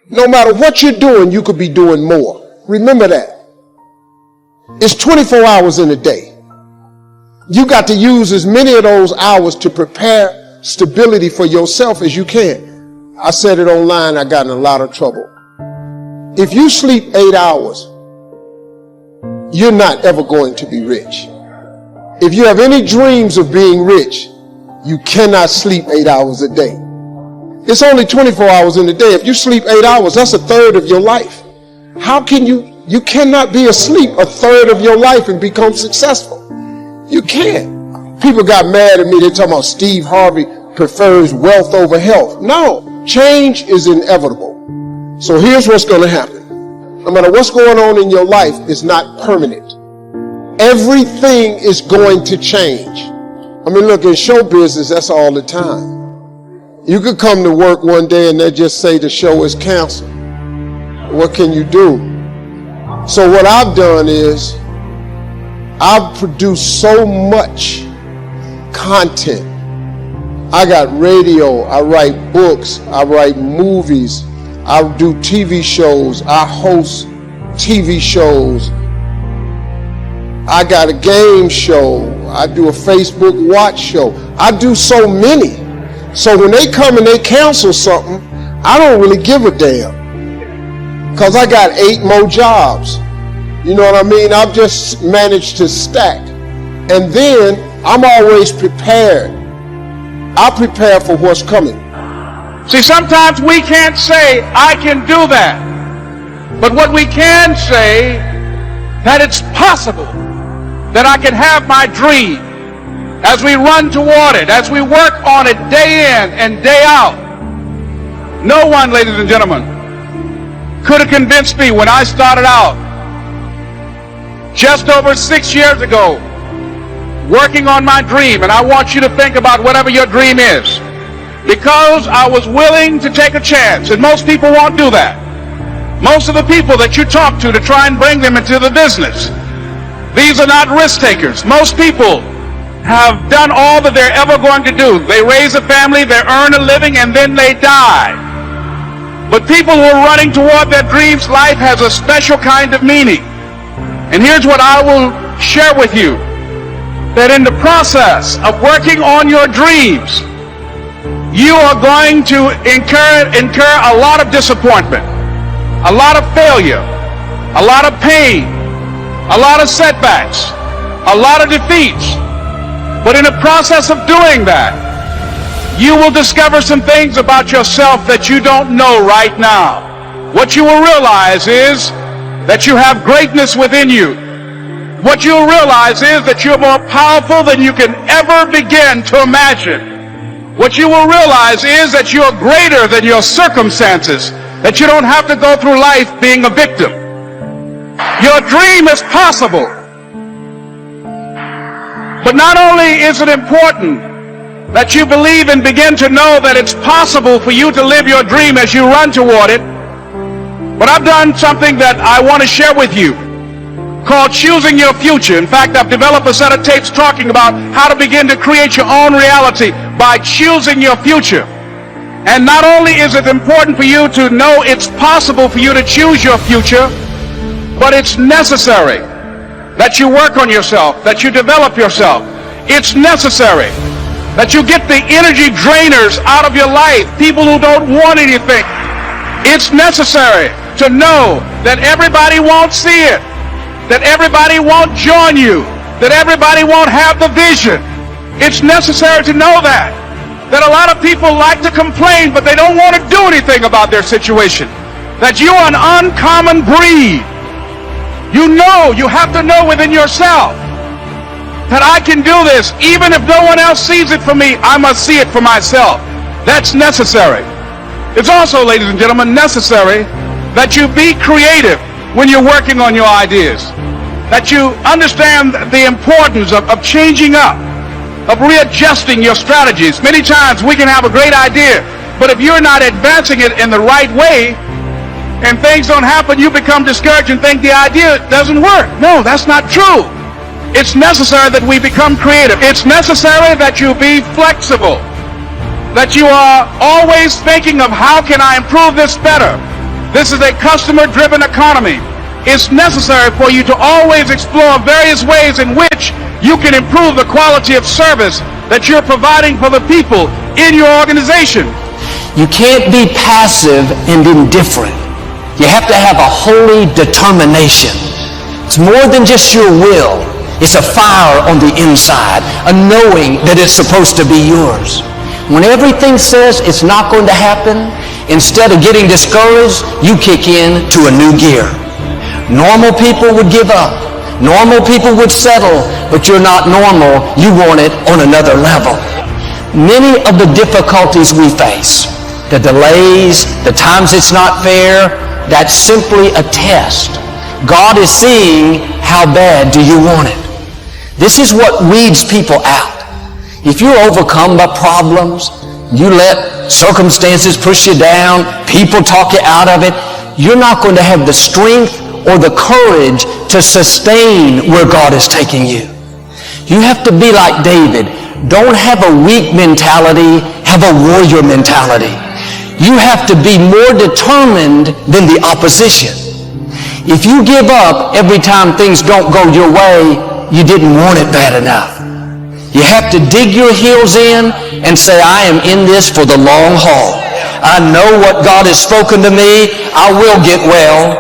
No matter what you're doing, you could be doing more. Remember that. It's 24 hours in a day. You got to use as many of those hours to prepare stability for yourself as you can. I said it online, I got in a lot of trouble. If you sleep 8 hours, you're not ever going to be rich. If you have any dreams of being rich, you cannot sleep 8 hours a day. It's only 24 hours in a day. If you sleep 8 hours, that's a third of your life. How can you cannot be asleep a third of your life and become successful. You can't. People got mad at me. They're talking about Steve Harvey prefers wealth over health. No, change is inevitable. So here's what's going to happen. No matter what's going on in your life, it's not permanent. Everything is going to change. I mean, look, in show business, that's all the time. You could come to work one day and they just say the show is canceled. What can you do? So what I've done is I've produced so much content. I got radio, I write books, I write movies, I do TV shows, I host TV shows. I got a game show, I do a Facebook watch show. I do so many. So when they come and they cancel something, I don't really give a damn. Because I got 8 more jobs. You know what I mean? I've just managed to stack. And then I'm always prepared. I prepare for what's coming. See, sometimes we can't say, I can do that. But what we can say, that it's possible that I can have my dream as we run toward it, as we work on it day in and day out. No one, ladies and gentlemen, could have convinced me when I started out just over 6 years ago working on my dream. And I want you to think about whatever your dream is, because I was willing to take a chance. And most people won't do that. Most of the people that you talk to try and bring them into the business, these are not risk takers. Most people have done all that they're ever going to do. They raise a family, they earn a living, and then they die. But people who are running toward their dreams, life has a special kind of meaning. And here's what I will share with you, that in the process of working on your dreams, you are going to incur a lot of disappointment, a lot of failure, a lot of pain, a lot of setbacks, a lot of defeats. But in the process of doing that, you will discover some things about yourself that you don't know right now. What you will realize is that you have greatness within you. What you'll realize is that you're more powerful than you can ever begin to imagine. What you will realize is that you're greater than your circumstances, that you don't have to go through life being a victim. Your dream is possible. But not only is it important that you believe and begin to know that it's possible for you to live your dream as you run toward it, but I've done something that I want to share with you called Choosing Your Future. In fact, I've developed a set of tapes talking about how to begin to create your own reality by choosing your future. And not only is it important for you to know it's possible for you to choose your future, but it's necessary that you work on yourself, that you develop yourself. It's necessary that you get the energy drainers out of your life, people who don't want anything. It's necessary to know that everybody won't see it, that everybody won't join you, that everybody won't have the vision. It's necessary to know that a lot of people like to complain, but they don't want to do anything about their situation, that you are an uncommon breed. You know, you have to know within yourself that I can do this. Even if no one else sees it for me, I must see it for myself. That's necessary. It's also, ladies and gentlemen, necessary that you be creative when you're working on your ideas, that you understand the importance of changing up, of readjusting your strategies. Many times we can have a great idea, but if you're not advancing it in the right way and things don't happen, you become discouraged and think the idea doesn't work. No, that's not true. It's necessary that we become creative. It's necessary that you be flexible, that you are always thinking of how can I improve this better, This is a customer-driven economy. It's necessary for you to always explore various ways in which you can improve the quality of service that you're providing for the people in your organization. You can't be passive and indifferent. You have to have a holy determination. It's more than just your will. It's a fire on the inside, a knowing that it's supposed to be yours. When everything says it's not going to happen, instead of getting discouraged, you kick in to a new gear. Normal people would give up. Normal people would settle, but you're not normal. You want it on another level. Many of the difficulties we face, the delays, the times it's not fair, that's simply a test. God is seeing how bad do you want it. This is what weeds people out. If you're overcome by problems, you let circumstances push you down, people talk you out of it, you're not going to have the strength or the courage to sustain where God is taking you. You have to be like David. Don't have a weak mentality, have a warrior mentality. You have to be more determined than the opposition. If you give up every time things don't go your way, you didn't want it bad enough. You have to dig your heels in and say, I am in this for the long haul. I know what God has spoken to me. I will get well.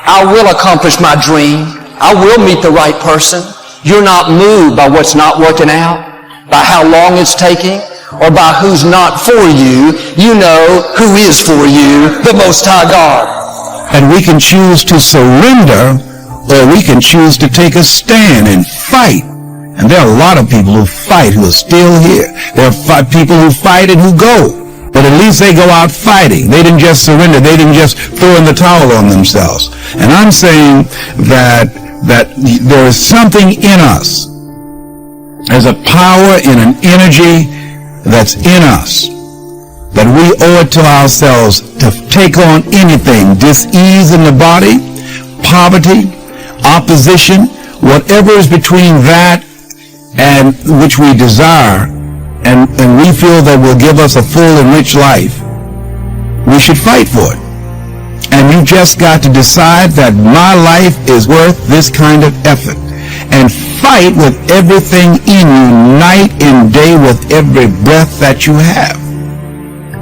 I will accomplish my dream. I will meet the right person. You're not moved by what's not working out, by how long it's taking, or by who's not for you. You know who is for you, the Most High God. And we can choose to surrender, or we can choose to take a stand and fight. And there are a lot of people who fight who are still here. There are people who fight and who go. But at least they go out fighting. They didn't just surrender. They didn't just throw in the towel on themselves. And I'm saying that there is something in us. There's a power and an energy that's in us that we owe it to ourselves to take on anything. Dis-ease in the body, poverty, opposition, whatever is between that and which we desire, and we feel that will give us a full and rich life, we should fight for it. And you just got to decide that my life is worth this kind of effort. And fight with everything in you, night and day, with every breath that you have.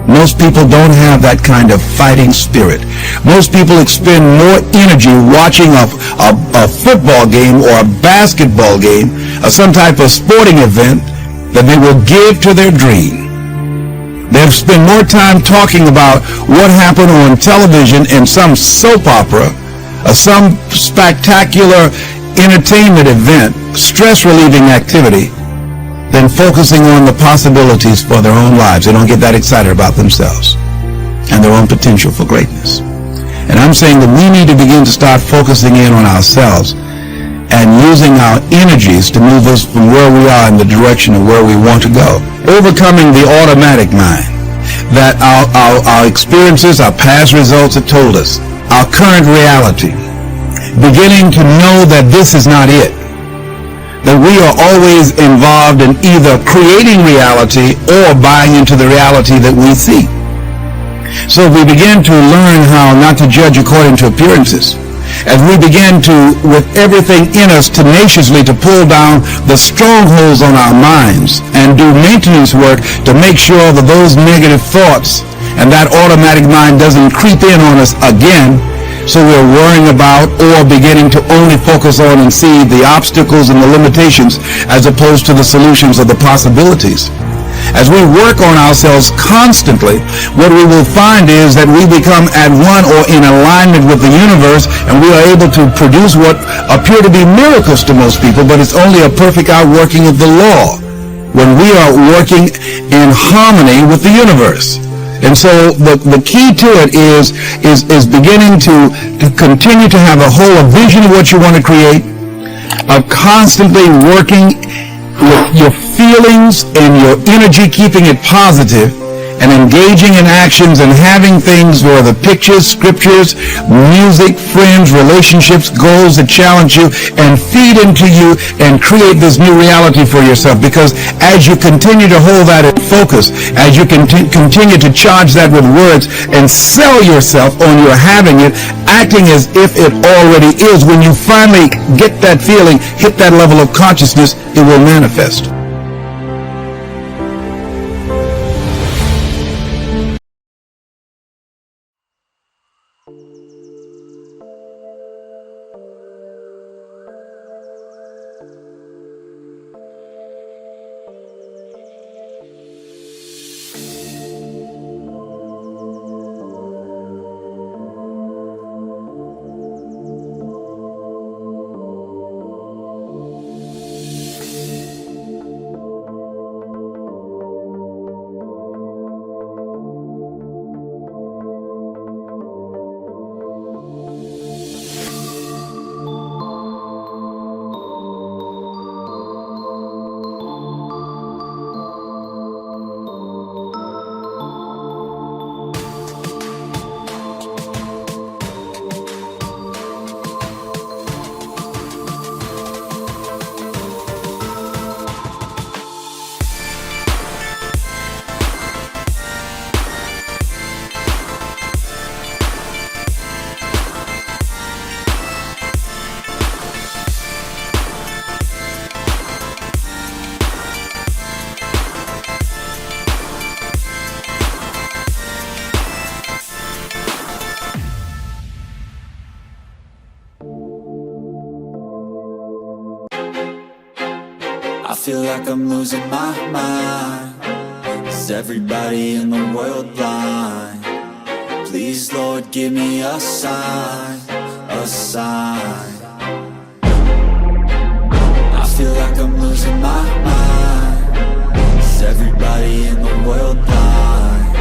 Most people don't have that kind of fighting spirit. Most people expend more energy watching a football game or a basketball game or some type of sporting event that they will give to their dream. They'll spend more time talking about what happened on television in some soap opera or some spectacular entertainment event, stress-relieving activity, than focusing on the possibilities for their own lives. They don't get that excited about themselves and their own potential for greatness. And I'm saying that we need to begin to start focusing in on ourselves and using our energies to move us from where we are in the direction of where we want to go. Overcoming the automatic mind that our experiences, our past results have told us, our current reality. Beginning to know that this is not it. That we are always involved in either creating reality or buying into the reality that we see. So if we begin to learn how not to judge according to appearances, as we begin to, with everything in us, tenaciously to pull down the strongholds on our minds and do maintenance work to make sure that those negative thoughts and that automatic mind doesn't creep in on us again, so we're worrying about or beginning to only focus on and see the obstacles and the limitations as opposed to the solutions or the possibilities. As we work on ourselves constantly, what we will find is that we become at one or in alignment with the universe, and we are able to produce what appear to be miracles to most people, but it's only a perfect outworking of the law when we are working in harmony with the universe. And so the key to it is beginning to continue to have a vision of what you want to create, of constantly working with your feelings and your energy, keeping it positive, and engaging in actions and having things where the pictures, scriptures, music, friends, relationships, goals that challenge you and feed into you and create this new reality for yourself. Because as you continue to hold that in focus, as you continue to charge that with words and sell yourself on your having it, acting as if it already is, when you finally get that feeling, hit that level of consciousness, it will manifest. I feel like I'm losing my mind. Is everybody in the world blind? Please, Lord, give me a sign, a sign. I feel like I'm losing my mind. Is everybody in the world blind?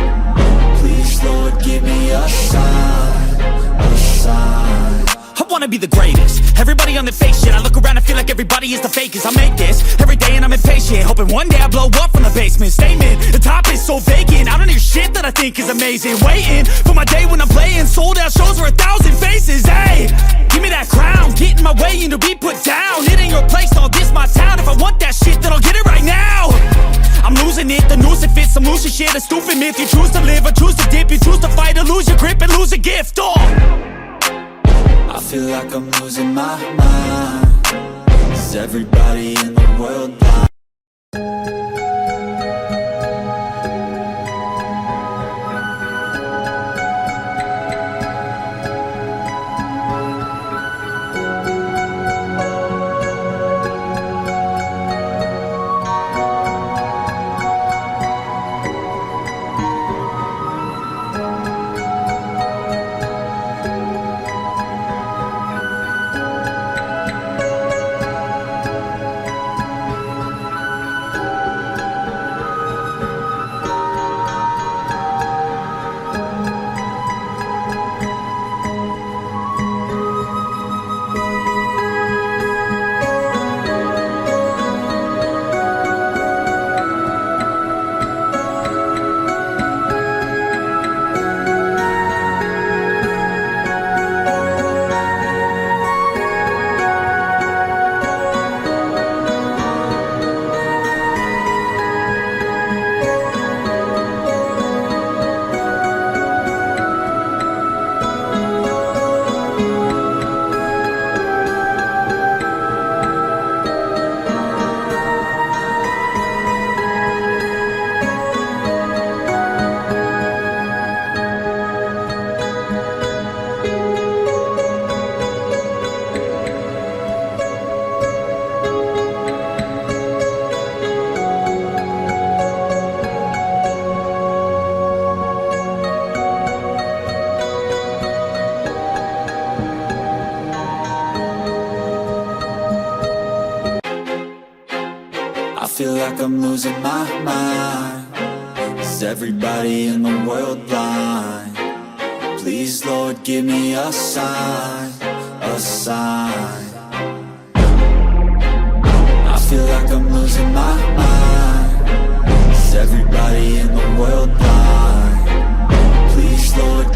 Please, Lord, give me a sign, a sign. I wanna be the greatest. Everybody on the fake shit. I look around and feel like everybody is the fakest. I make this every day and I'm impatient, hoping one day I blow up from the basement. Statement, the top is so vacant. I don't hear shit that I think is amazing. Waiting for my day when I'm playing sold out shows for 1,000 faces. Hey, give me that crown, get in my way and to be put down. It ain't your place, all this my town. If I want that shit, then I'll get it right now. I'm losing it, the noose it fits. I'm losing shit, a stupid myth. You choose to live or choose to dip. You choose to fight or lose your grip and lose a gift. Oh, I feel like I'm losing my mind. Is everybody in the world blind? I feel like I'm losing my mind. Is everybody in the world blind? Please, Lord, give me a sign, a sign. I feel like I'm losing my mind. Is everybody in the world blind?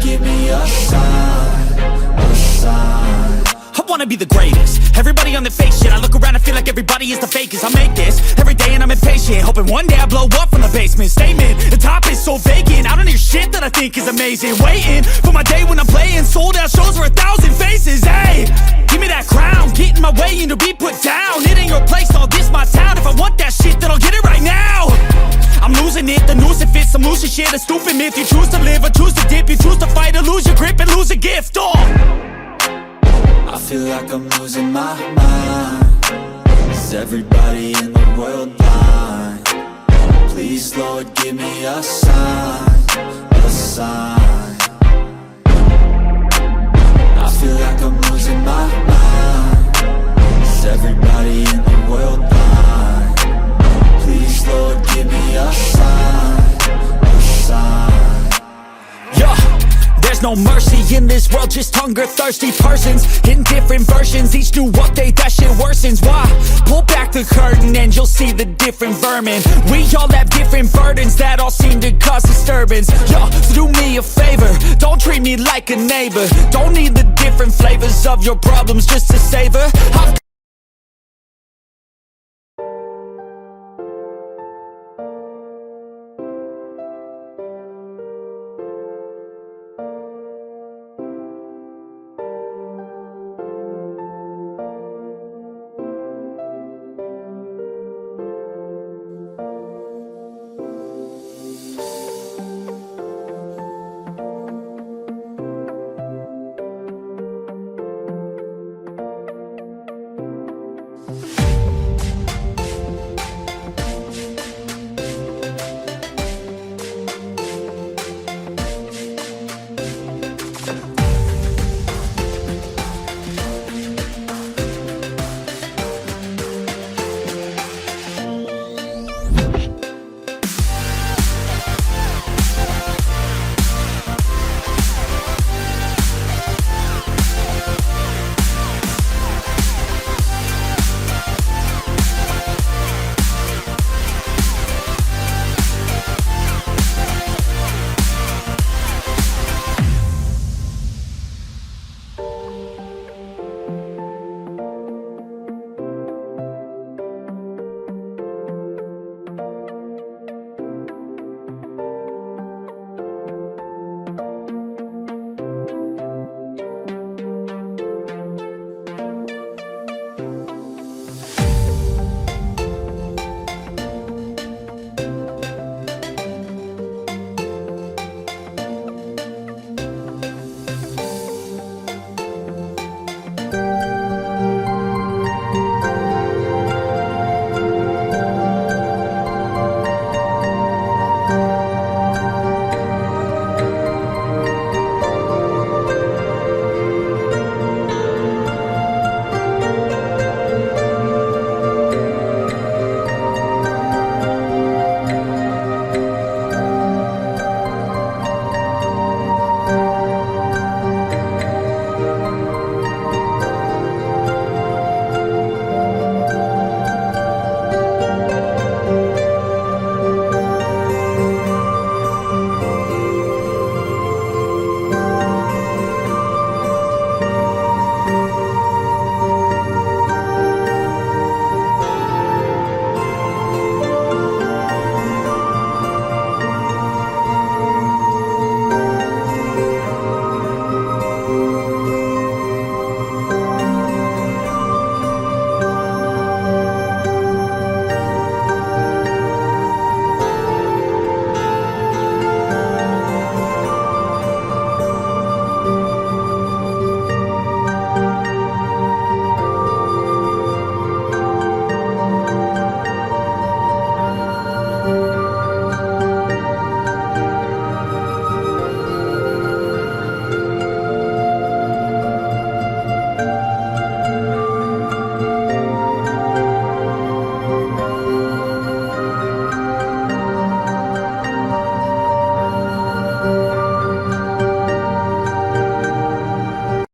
give me a sign, a sign. I wanna be the greatest. Everybody on the fake shit. I look around and feel like everybody is the fakest. I make this every day and I'm impatient, hoping one day I blow up from the basement. Statement, the top is so vacant. I don't hear shit that I think is amazing. Waiting for my day when I'm playing sold out shows for 1,000 faces. Hey, give me that crown, get in my way and to be put down. It ain't your place, all this my town. If I want that shit, then I'll get it right now. I'm losing it, the noose it fits. I'm losing shit, a stupid myth. You choose to live or choose to dip. You choose to fight or lose your grip and lose a gift. I feel like I'm losing my mind. Is everybody in the world blind? Please, Lord, give me a sign, a sign. I feel like I'm losing my mind. Is everybody in the world blind? Please, Lord, give me a sign, a sign. Yeah. There's no mercy in this world, just hunger-thirsty persons in different versions. Each new update, that shit worsens. Why? Pull back the curtain and you'll see the different vermin. We all have different burdens that all seem to cause disturbance. Yo, so do me a favor, don't treat me like a neighbor. Don't need the different flavors of your problems just to savor.